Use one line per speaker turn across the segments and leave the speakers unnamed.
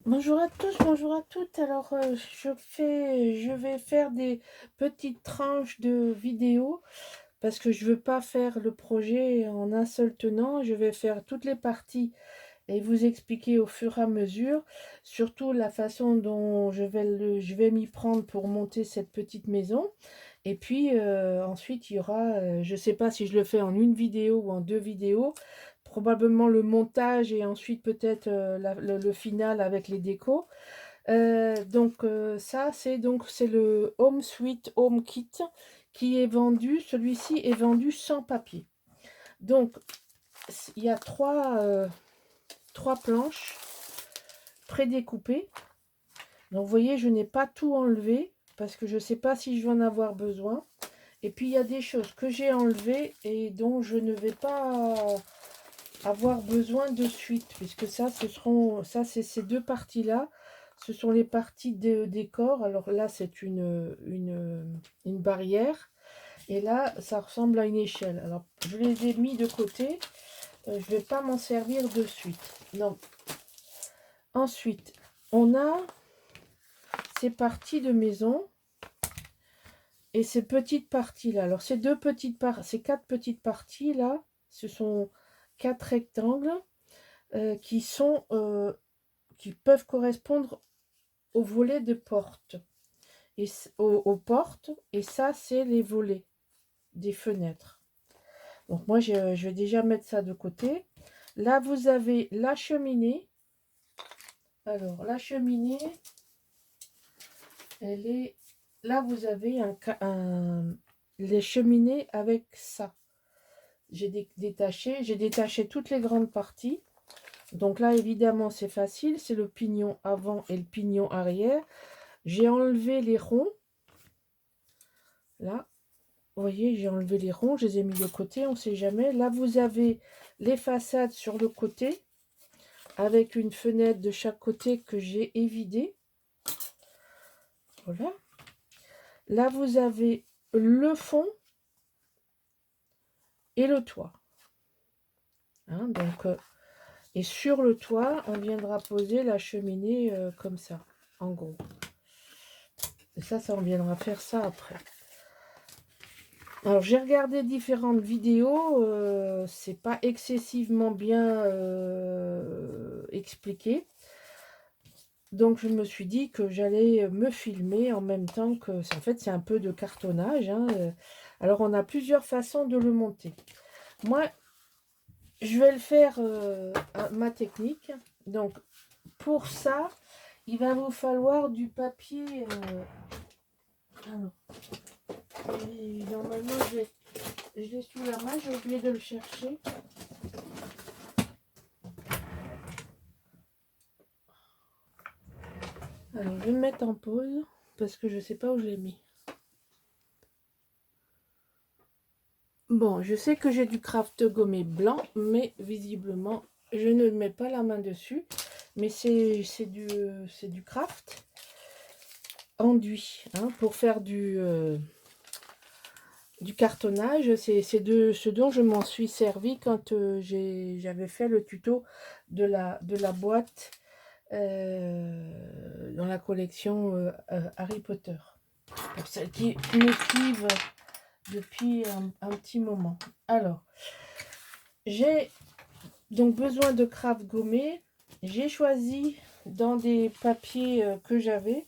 Bonjour à tous, bonjour à toutes. Alors, je vais faire des petites tranches de vidéos parce que je veux pas faire le projet en un seul tenant. Je vais faire toutes les parties et vous expliquer au fur et à mesure, surtout la façon dont je vais m'y prendre pour monter cette petite maison. Et puis ensuite, il y aura, je sais pas si je le fais en une vidéo ou en deux vidéos, probablement le montage et ensuite peut-être le final avec les décos. Ça, c'est le Home Sweet Home Kit qui est vendu. Celui-ci est vendu sans papier. Donc, il y a trois planches prédécoupées. Donc, vous voyez, je n'ai pas tout enlevé parce que je ne sais pas si je vais en avoir besoin. Et puis, il y a des choses que j'ai enlevées et dont je ne vais pas avoir besoin de suite, puisque ça, c'est ces deux parties-là. Ce sont les parties de décor. Alors là, c'est une barrière. Et là, ça ressemble à une échelle. Alors, je les ai mis de côté. Je ne vais pas m'en servir de suite. Non. Ensuite, on a ces parties de maison et ces petites parties-là. Alors, ces quatre petites parties-là, ce sont quatre rectangles qui peuvent correspondre aux volets de porte et aux portes, et ça c'est les volets des fenêtres. Donc moi je vais déjà mettre ça de côté. Là vous avez la cheminée. Alors la cheminée, elle est là, vous avez les cheminées avec ça. J'ai détaché toutes les grandes parties. Donc là évidemment c'est facile, c'est le pignon avant et le pignon arrière. J'ai enlevé les ronds. Là, vous voyez, j'ai enlevé les ronds, je les ai mis de côté, on ne sait jamais. Là, vous avez les façades sur le côté, avec une fenêtre de chaque côté que j'ai évidée. Voilà. Là, vous avez le fond et le toit. Hein, et sur le toit, on viendra poser la cheminée comme ça, en gros. Et ça, on viendra faire ça après. Alors, j'ai regardé différentes vidéos, c'est pas excessivement bien expliqué. Donc, je me suis dit que j'allais me filmer en même temps que... En fait, c'est un peu de cartonnage. Hein. Alors, on a plusieurs façons de le monter. Moi, je vais le faire à ma technique. Donc, pour ça, il va vous falloir du papier... Alors, normalement, je l'ai sous la main, j'ai oublié de le chercher. Alors, je vais me mettre en pause parce que je ne sais pas où je l'ai mis. Bon, je sais que j'ai du craft gommé blanc, mais visiblement, je ne mets pas la main dessus. Mais c'est du craft enduit, hein, pour faire du cartonnage. C'est de ce dont je m'en suis servi quand j'avais fait le tuto de la boîte dans la collection Harry Potter. Pour celles qui me suivent depuis un petit moment. Alors, j'ai donc besoin de craft gommé. J'ai choisi dans des papiers que j'avais.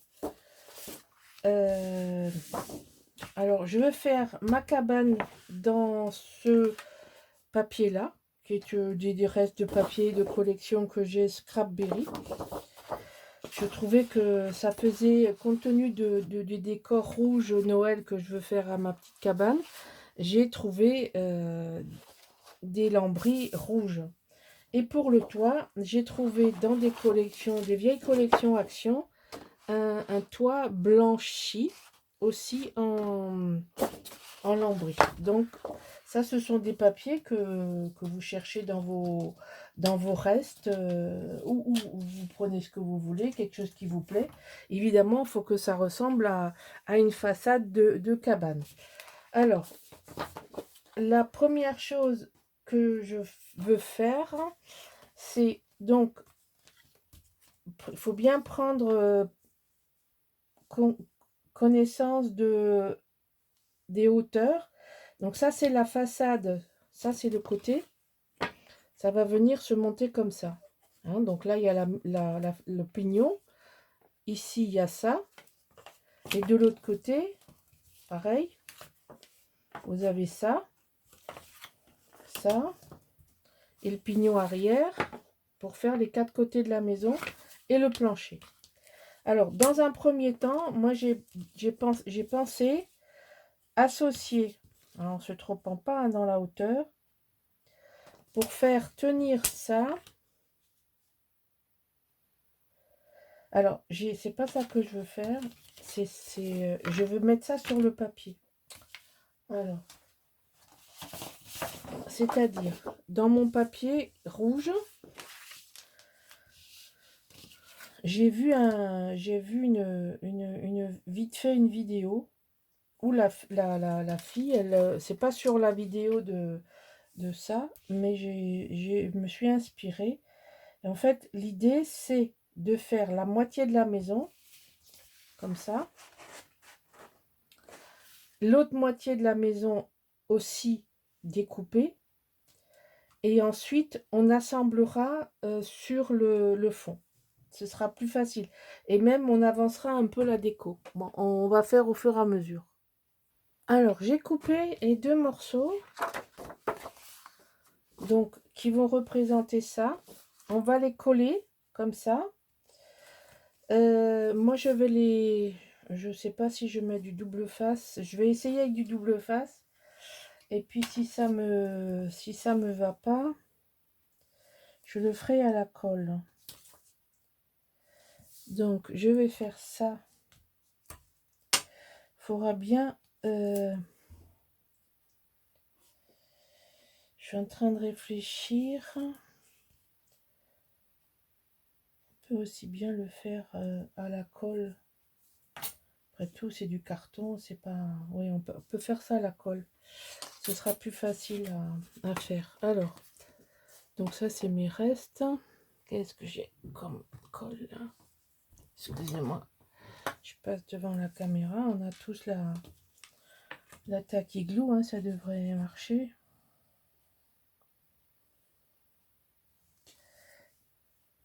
Alors, je vais faire ma cabane dans ce papier-là, qui est des restes de papier de collection que j'ai, Scrapberry. Je trouvais que ça faisait, compte tenu du décor rouge Noël que je veux faire à ma petite cabane, j'ai trouvé des lambris rouges. Et pour le toit, j'ai trouvé dans des vieilles collections Action, un toit blanchi, aussi en lambris. Donc, ça, ce sont des papiers que vous cherchez dans vos restes, ou vous prenez ce que vous voulez, quelque chose qui vous plaît. Évidemment, il faut que ça ressemble à une façade de cabane. Alors, la première chose que je veux faire, c'est donc faut bien prendre connaissance des hauteurs. Donc ça, c'est la façade. Ça, c'est le côté. Ça va venir se monter comme ça. Hein, donc là, il y a le pignon. Ici, il y a ça. Et de l'autre côté, pareil. Vous avez ça. Ça. Et le pignon arrière pour faire les 4 côtés de la maison et le plancher. Alors, dans un premier temps, moi, j'ai pensé associer, en ne se trompant pas dans la hauteur, pour faire tenir ça. Alors, c'est pas ça que je veux faire. Je veux mettre ça sur le papier. Alors, c'est-à-dire, dans mon papier rouge, j'ai vu vite fait une vidéo où la fille, elle, c'est pas sur la vidéo de ça, mais je me suis inspirée. Et en fait, l'idée, c'est de faire la moitié de la maison, comme ça. L'autre moitié de la maison aussi découpée. Et ensuite, on assemblera sur le fond. Ce sera plus facile. Et même, on avancera un peu la déco. Bon, on va faire au fur et à mesure. Alors, j'ai coupé les 2 morceaux. Donc, qui vont représenter ça. On va les coller comme ça. Moi, je vais les... Je sais pas si je mets du double face. Je vais essayer avec du double face. Et puis, si ça me va pas, je le ferai à la colle. Donc, je vais faire ça. Il faudra bien... je suis en train de réfléchir. On peut aussi bien le faire à la colle. Après tout, c'est du carton, c'est pas... Oui, on peut faire ça à la colle. Ce sera plus facile à faire. Alors, donc ça, c'est mes restes. Qu'est-ce que j'ai comme colle là? Excusez-moi. Je passe devant la caméra. On a tous la tacky glue, hein, ça devrait marcher.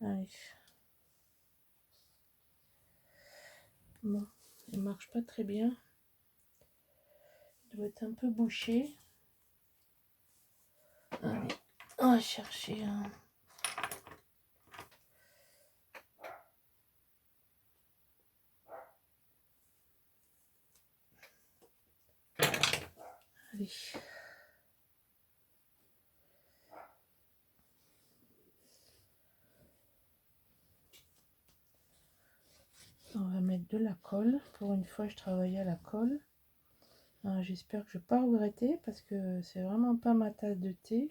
Allez. Bon, il marche pas très bien. Il doit être un peu bouché. Allez, on va chercher un... Allez. On va mettre de la colle. Pour une fois, je travaillais à la colle. J'espère que je ne vais pas regretter parce que c'est vraiment pas ma tasse de thé.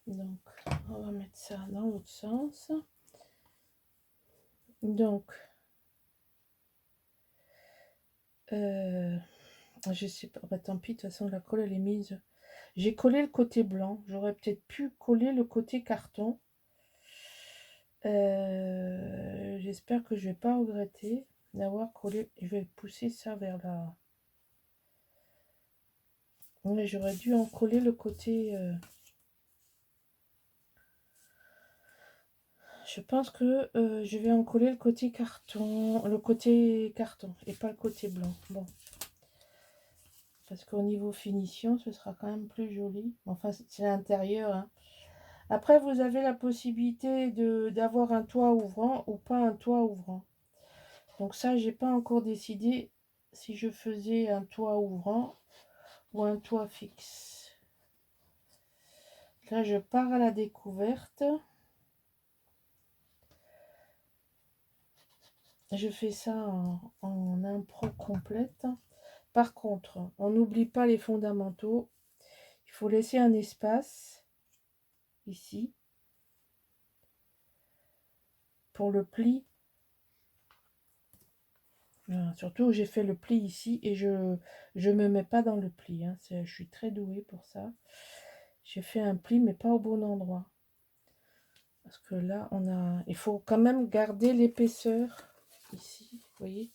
Donc, on va mettre ça dans l'autre sens. Donc, je sais pas, bah, tant pis, de toute façon, la colle, elle est mise. J'ai collé le côté blanc. J'aurais peut-être pu coller le côté carton. J'espère que je vais pas regretter d'avoir collé. Je vais pousser ça vers là. Ouais, j'aurais dû en coller le côté... Je pense que je vais en coller le côté carton et pas le côté blanc. Bon. Parce qu'au niveau finition, ce sera quand même plus joli. Enfin, c'est l'intérieur. Hein. Après, vous avez la possibilité d'avoir un toit ouvrant ou pas un toit ouvrant. Donc ça, j'ai pas encore décidé si je faisais un toit ouvrant ou un toit fixe. Là, je pars à la découverte. Je fais ça en impro complète. Par contre, on n'oublie pas les fondamentaux. Il faut laisser un espace ici pour le pli. Voilà, surtout, j'ai fait le pli ici et je me mets pas dans le pli. Hein. Je suis très douée pour ça. J'ai fait un pli, mais pas au bon endroit. Parce que là, il faut quand même garder l'épaisseur ici, vous voyez.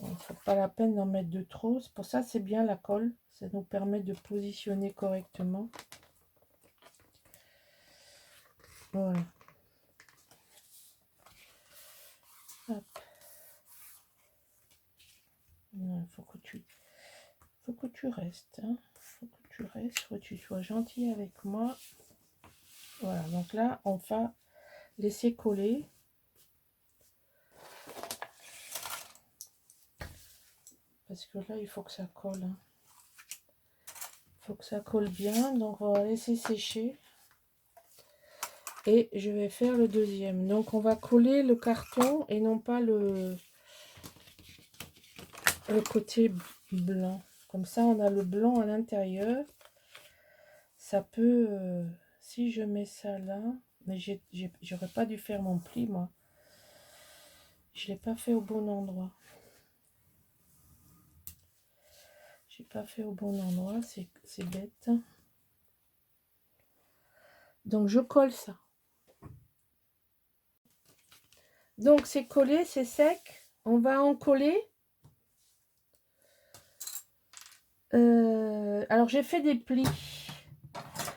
Il ne faut pas la peine d'en mettre de trop. C'est pour ça, c'est bien la colle. Ça nous permet de positionner correctement. Voilà. Hop. Il faut que tu restes. Hein. Faut que tu restes. Faut que tu sois gentil avec moi. Voilà. Donc là, on va laisser coller. Parce que là, il faut que ça colle. Hein. Il faut que ça colle bien. Donc, on va laisser sécher. Et je vais faire le deuxième. Donc, on va coller le carton et non pas le côté blanc. Comme ça, on a le blanc à l'intérieur. Ça peut... si je mets ça là... Mais j'aurais pas dû faire mon pli, moi. Je l'ai pas fait au bon endroit. J'ai pas fait au bon endroit. C'est bête. Donc, je colle ça. Donc, c'est collé, c'est sec. On va en coller. Alors, j'ai fait des plis.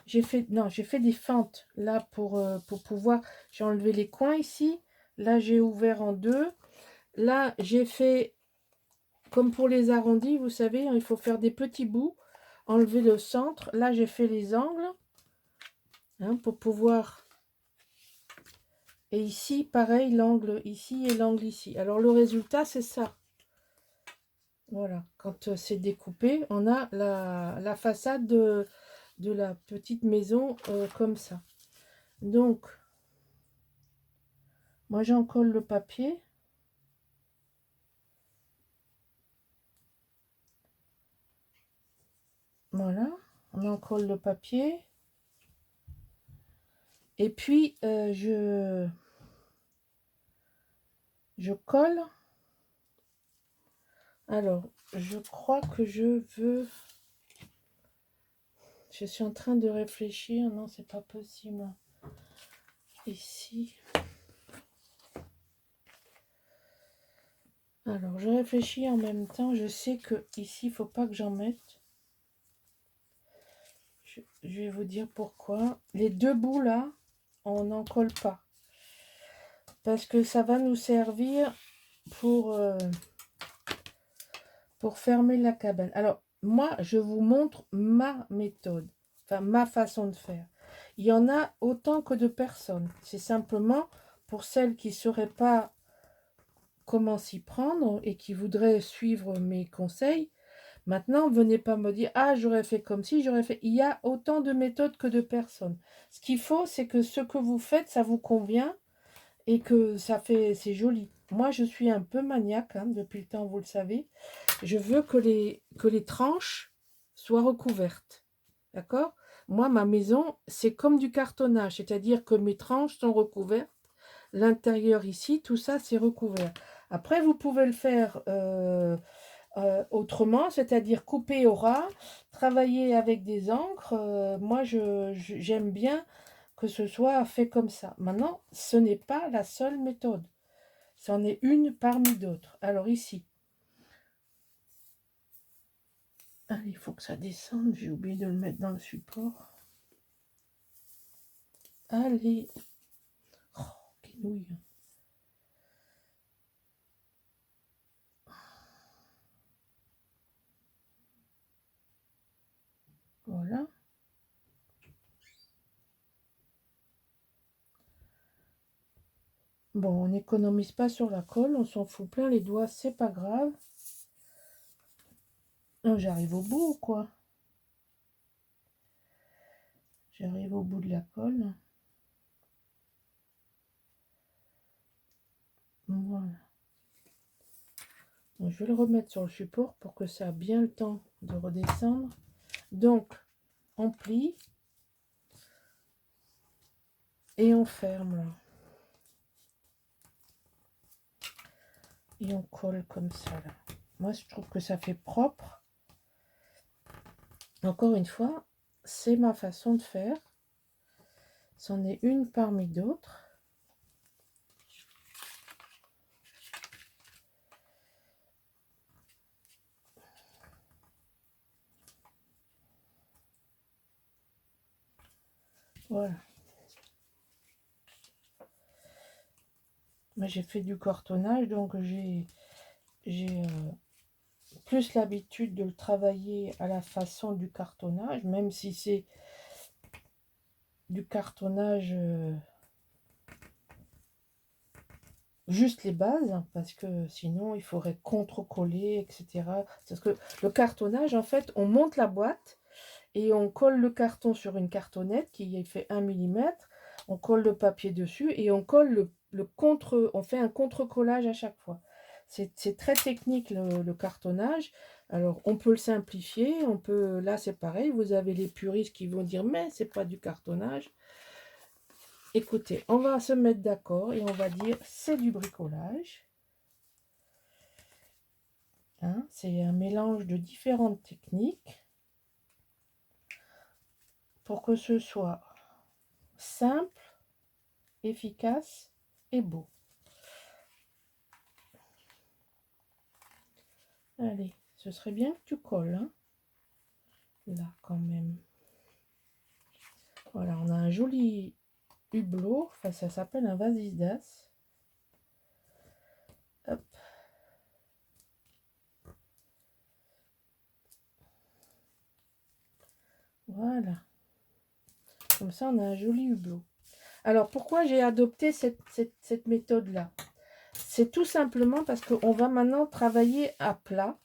J'ai fait des fentes là pour pouvoir. J'ai enlevé les coins ici. Là, j'ai ouvert en deux. Là, j'ai fait comme pour les arrondis, vous savez, il faut faire des petits bouts, enlever le centre. Là, j'ai fait les angles hein, pour pouvoir. Et ici, pareil, l'angle ici et l'angle ici. Alors, le résultat, c'est ça. Voilà, quand c'est découpé, on a la façade de la petite maison comme ça. Donc, moi j'en colle le papier. Voilà, on en colle le papier. Et puis, je colle. Alors, je crois que je veux... Je suis en train de réfléchir. Non, c'est pas possible. Ici. Alors, je réfléchis en même temps. Je sais que ici, il faut pas que j'en mette. Je vais vous dire pourquoi. Les deux bouts là, on n'en colle pas. Parce que ça va nous servir pour fermer la cabane. Alors, moi, je vous montre ma méthode. Enfin, ma façon de faire. Il y en a autant que de personnes. C'est simplement pour celles qui ne sauraient pas comment s'y prendre et qui voudraient suivre mes conseils. Maintenant, venez pas me dire, ah, j'aurais fait comme si, j'aurais fait... Il y a autant de méthodes que de personnes. Ce qu'il faut, c'est que ce que vous faites, ça vous convient et que ça fait, c'est joli. Moi, je suis un peu maniaque, hein, depuis le temps, vous le savez. Je veux que les tranches soient recouvertes. D'accord? Moi, ma maison, c'est comme du cartonnage, c'est-à-dire que mes tranches sont recouvertes. L'intérieur ici, tout ça, c'est recouvert. Après, vous pouvez le faire autrement, c'est-à-dire couper au ras, travailler avec des encres. Moi, j'aime bien que ce soit fait comme ça. Maintenant, ce n'est pas la seule méthode. C'en est une parmi d'autres. Alors ici, allez, il faut que ça descende. J'ai oublié de le mettre dans le support. Allez. Oh, quenouille. Voilà. Bon, on n'économise pas sur la colle, on s'en fout plein les doigts, c'est pas grave. J'arrive au bout ou quoi? J'arrive au bout de la colle. Voilà. Donc, je vais le remettre sur le support pour que ça ait bien le temps de redescendre. Donc, on plie et on ferme là. Et on colle comme ça là. Moi, je trouve que ça fait propre. Encore une fois, c'est ma façon de faire. C'en est une parmi d'autres. Voilà. Moi, j'ai fait du cartonnage, donc j'ai plus l'habitude de le travailler à la façon du cartonnage, même si c'est du cartonnage juste les bases, hein, parce que sinon il faudrait contre-coller, etc. Parce que le cartonnage, en fait, on monte la boîte et on colle le carton sur une cartonnette qui fait 1 mm, on colle le papier dessus et on colle on fait un contre-collage à chaque fois. C'est très technique le cartonnage. Alors on peut le simplifier, on peut, là c'est pareil, vous avez les puristes qui vont dire mais c'est pas du cartonnage. Écoutez, on va se mettre d'accord et on va dire c'est du bricolage. Hein, c'est un mélange de différentes techniques pour que ce soit simple, efficace et beau. Allez, ce serait bien que tu colles, hein, là quand même. Voilà, on a un joli hublot, enfin ça s'appelle un Vasisdas. Hop. Voilà. Comme ça, on a un joli hublot. Alors, pourquoi j'ai adopté cette méthode-là? C'est tout simplement parce qu'on va maintenant travailler à plat.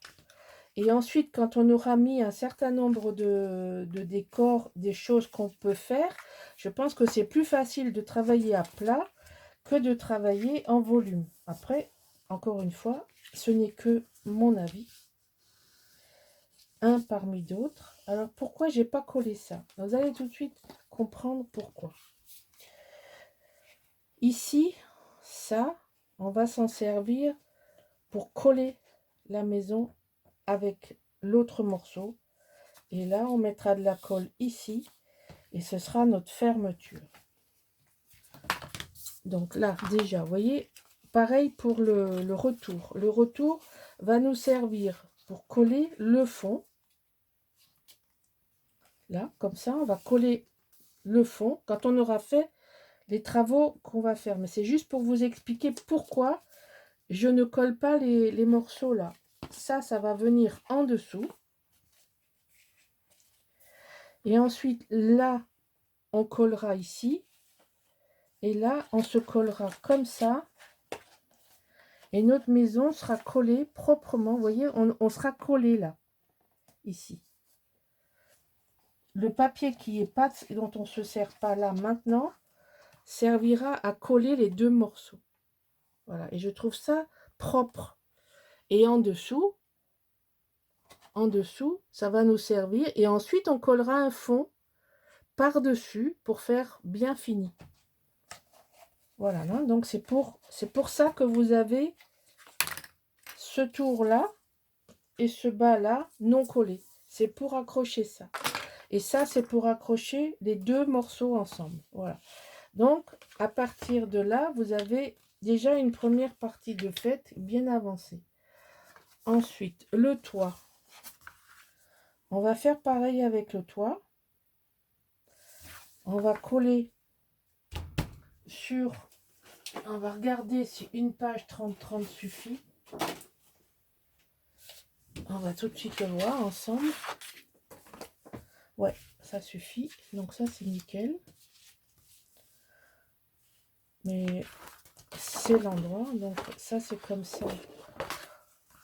Et ensuite, quand on aura mis un certain nombre de décors, des choses qu'on peut faire, je pense que c'est plus facile de travailler à plat que de travailler en volume. Après, encore une fois, ce n'est que mon avis. Un parmi d'autres. Alors, pourquoi j'ai pas collé ça? Vous allez tout de suite comprendre pourquoi. Ici, ça, on va s'en servir pour coller la maison avec l'autre morceau. Et là, on mettra de la colle ici. Et ce sera notre fermeture. Donc là, déjà, vous voyez, pareil pour le retour. Le retour va nous servir pour coller le fond. Là, comme ça, on va coller le fond quand on aura fait les travaux qu'on va faire. Mais c'est juste pour vous expliquer pourquoi je ne colle pas les morceaux là. Ça va venir en dessous. Et ensuite, là, on collera ici. Et là, on se collera comme ça. Et notre maison sera collée proprement. Vous voyez, on sera collé là, ici. Le papier qui est pas, dont on ne se sert pas là maintenant, servira à coller les deux morceaux. Voilà, et je trouve ça propre. Et en dessous, ça va nous servir. Et ensuite, on collera un fond par-dessus pour faire bien fini. Voilà, non, donc c'est pour ça que vous avez ce tour-là et ce bas-là non collé. C'est pour accrocher ça. Et ça, c'est pour accrocher les deux morceaux ensemble. Voilà. Donc, à partir de là, vous avez déjà une première partie de fait bien avancée. Ensuite, le toit. On va faire pareil avec le toit. On va coller sur... On va regarder si une page 30-30 suffit. On va tout de suite le voir ensemble. Ouais, ça suffit. Donc ça, c'est nickel. Mais c'est l'endroit. Donc ça, c'est comme ça.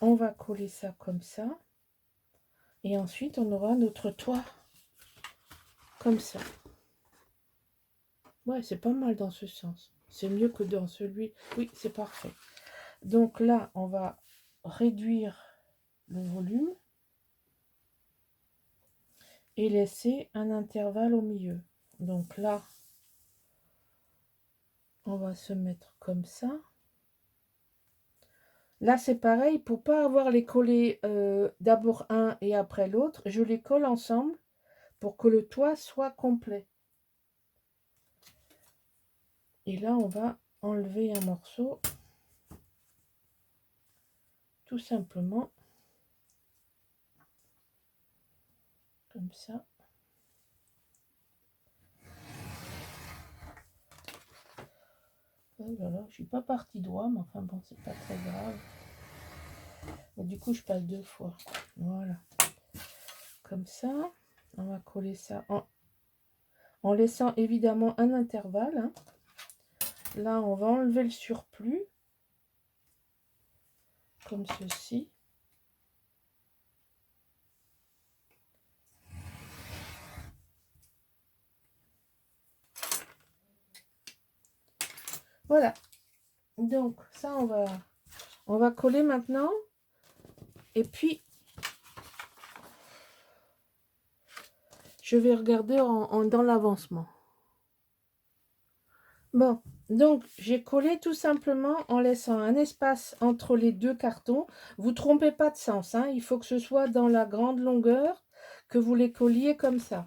On va coller ça comme ça. Et ensuite, on aura notre toit comme ça. Ouais, c'est pas mal dans ce sens. C'est mieux que dans celui... Oui, c'est parfait. Donc là, on va réduire le volume et laisser un intervalle au milieu. Donc là, on va se mettre comme ça. Là, c'est pareil, pour pas avoir les collés d'abord un et après l'autre, je les colle ensemble pour que le toit soit complet. Et là, on va enlever un morceau, tout simplement, comme ça. Oh là là, je suis pas partie droit, mais enfin bon, c'est pas très grave. Et du coup, je passe 2 fois. Voilà. Comme ça, on va coller ça en laissant évidemment un intervalle. Hein. Là, on va enlever le surplus, comme ceci. Voilà. Donc, ça, on va coller maintenant. Et puis, je vais regarder dans l'avancement. Bon, donc j'ai collé tout simplement en laissant un espace entre les 2 cartons. Vous ne trompez pas de sens, hein, il faut que ce soit dans la grande longueur, que vous les colliez comme ça.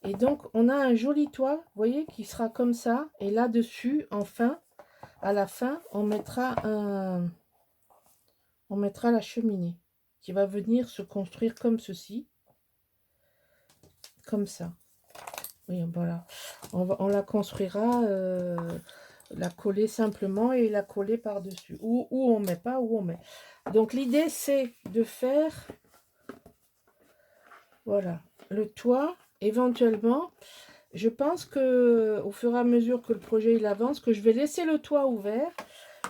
Et donc on a un joli toit, vous voyez, qui sera comme ça. Et là-dessus, enfin, à la fin, on mettra la cheminée qui va venir se construire comme ceci, comme ça. Oui, voilà. On la construira, la coller simplement et la coller par-dessus. Ou on met pas, ou on met. Donc l'idée, c'est de faire, voilà, le toit. Éventuellement, je pense que au fur et à mesure que le projet il avance, que je vais laisser le toit ouvert.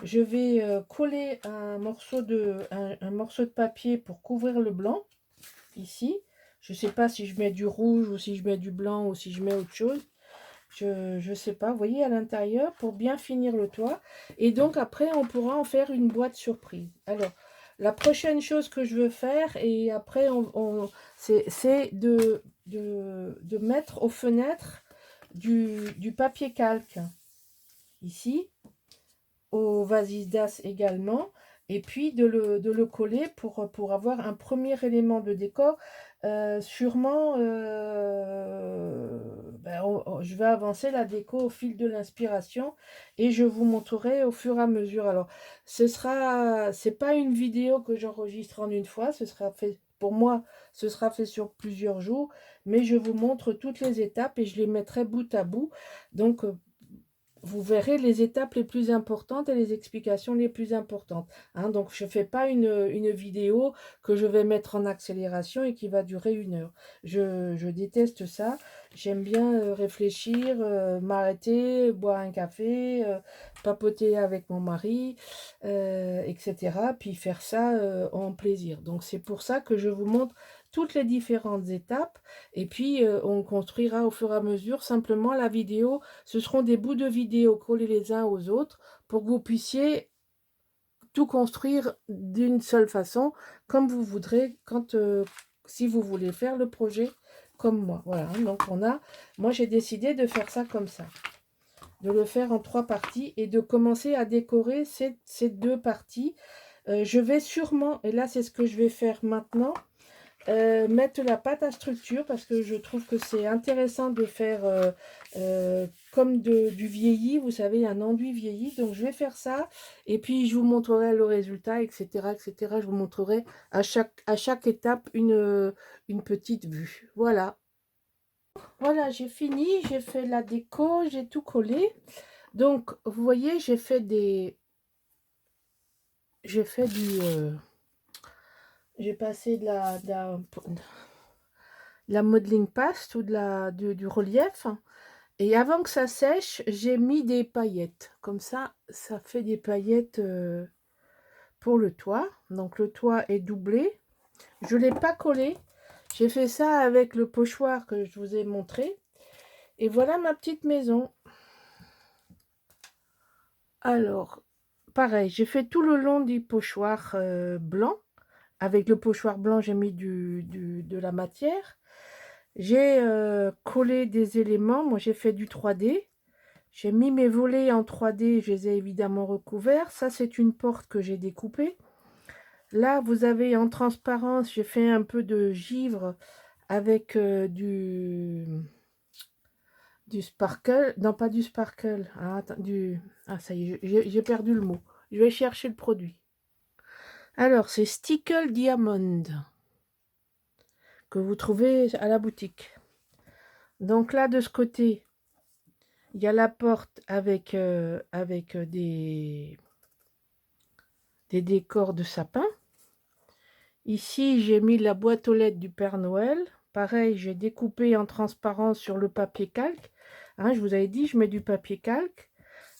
Je vais coller un morceau de papier pour couvrir le blanc, ici. Je ne sais pas si je mets du rouge ou si je mets du blanc ou si je mets autre chose. Je ne sais pas, vous voyez, à l'intérieur, pour bien finir le toit. Et donc, après, on pourra en faire une boîte surprise. Alors, la prochaine chose que je veux faire, et après, c'est de mettre aux fenêtres du papier calque. Ici, au Vasisdas également. Et puis, de le coller pour avoir un premier élément de décor. Sûrement, je vais avancer la déco au fil de l'inspiration et je vous montrerai au fur et à mesure. Alors, c'est pas une vidéo que j'enregistre en une fois, ce sera fait, pour moi, ce sera fait sur plusieurs jours, mais je vous montre toutes les étapes et je les mettrai bout à bout. Donc, vous verrez les étapes les plus importantes et les explications les plus importantes. Hein, donc, je ne fais pas une vidéo que je vais mettre en accélération et qui va durer 1 heure. Je déteste ça. J'aime bien réfléchir, m'arrêter, boire un café, papoter avec mon mari, etc. Puis faire ça en plaisir. Donc, c'est pour ça que je vous montre toutes les différentes étapes. Et puis, on construira au fur et à mesure. Simplement, la vidéo, ce seront des bouts de vidéo collés les uns aux autres pour que vous puissiez tout construire d'une seule façon, comme vous voudrez, si vous voulez faire le projet comme moi. Voilà, donc moi j'ai décidé de faire ça comme ça, de le faire en 3 parties et de commencer à décorer ces 2 parties. Je vais sûrement, et là c'est ce que je vais faire maintenant, mettre la pâte à structure parce que je trouve que c'est intéressant de faire comme du vieilli, vous savez, un enduit vieilli. Donc je vais faire ça et puis je vous montrerai le résultat, etc. etc. Je vous montrerai à chaque étape une petite vue. Voilà. Voilà, j'ai fini, j'ai fait la déco, j'ai tout collé. Donc, vous voyez, j'ai fait j'ai passé de la modeling paste ou du relief. Et avant que ça sèche, j'ai mis des paillettes. Comme ça fait des paillettes pour le toit. Donc le toit est doublé. Je ne l'ai pas collé. J'ai fait ça avec le pochoir que je vous ai montré. Et voilà ma petite maison. Alors, pareil, j'ai fait tout le long du pochoir blanc. Avec le pochoir blanc, j'ai mis de la matière. J'ai collé des éléments. Moi, j'ai fait du 3D. J'ai mis mes volets en 3D. Je les ai évidemment recouverts. Ça, c'est une porte que j'ai découpée. Là, vous avez en transparence, j'ai fait un peu de givre avec de du sparkle, non pas du sparkle, ah, attends, ah ça y est, j'ai perdu le mot. Je vais chercher le produit. Alors, c'est Stickle Diamond que vous trouvez à la boutique. Donc là, de ce côté, il y a la porte avec, des décors de sapin. Ici, j'ai mis la boîte aux lettres du Père Noël. Pareil, j'ai découpé en transparence sur le papier calque. Hein, je vous avais dit, je mets du papier calque.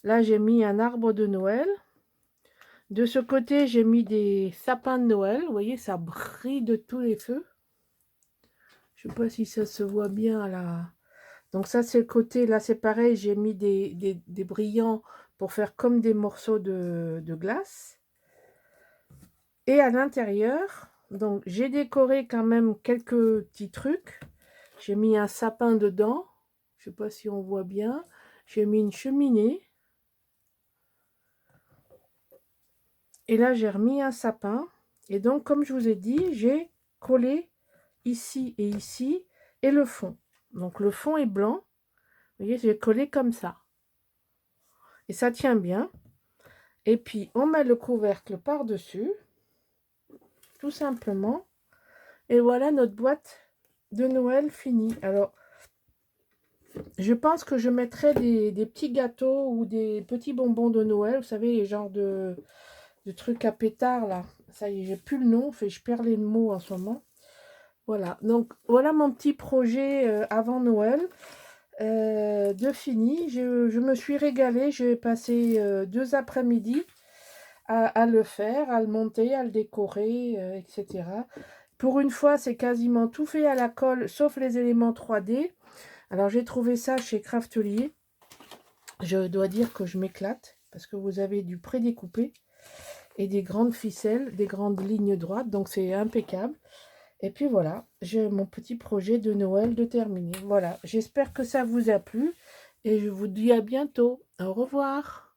Là, j'ai mis un arbre de Noël. De ce côté, j'ai mis des sapins de Noël. Vous voyez, ça brille de tous les feux. Je ne sais pas si ça se voit bien là. Donc ça, c'est le côté. Là, c'est pareil, j'ai mis des brillants pour faire comme des morceaux de glace. Et à l'intérieur, donc j'ai décoré quand même quelques petits trucs. J'ai mis un sapin dedans. Je ne sais pas si on voit bien. J'ai mis une cheminée. Et là, j'ai remis un sapin. Et donc, comme je vous ai dit, j'ai collé ici et le fond. Donc, le fond est blanc. Vous voyez, j'ai collé comme ça. Et ça tient bien. Et puis, on met le couvercle par-dessus. Tout simplement. Et voilà notre boîte de Noël finie. Alors, je pense que je mettrai des petits gâteaux ou des petits bonbons de Noël. Vous savez, les genres de trucs à pétard, là. Ça y est, j'ai plus le nom. Je perds les mots en ce moment. Voilà. Donc, voilà mon petit projet avant Noël de fini. Je me suis régalée. J'ai passé 2 après-midi à le faire, à le monter, à le décorer, etc. Pour une fois, c'est quasiment tout fait à la colle, sauf les éléments 3D. Alors, j'ai trouvé ça chez Craftelier. Je dois dire que je m'éclate, parce que vous avez du prédécoupé et des grandes ficelles, des grandes lignes droites, donc c'est impeccable. Et puis voilà, j'ai mon petit projet de Noël de terminer. Voilà, j'espère que ça vous a plu, et je vous dis à bientôt. Au revoir.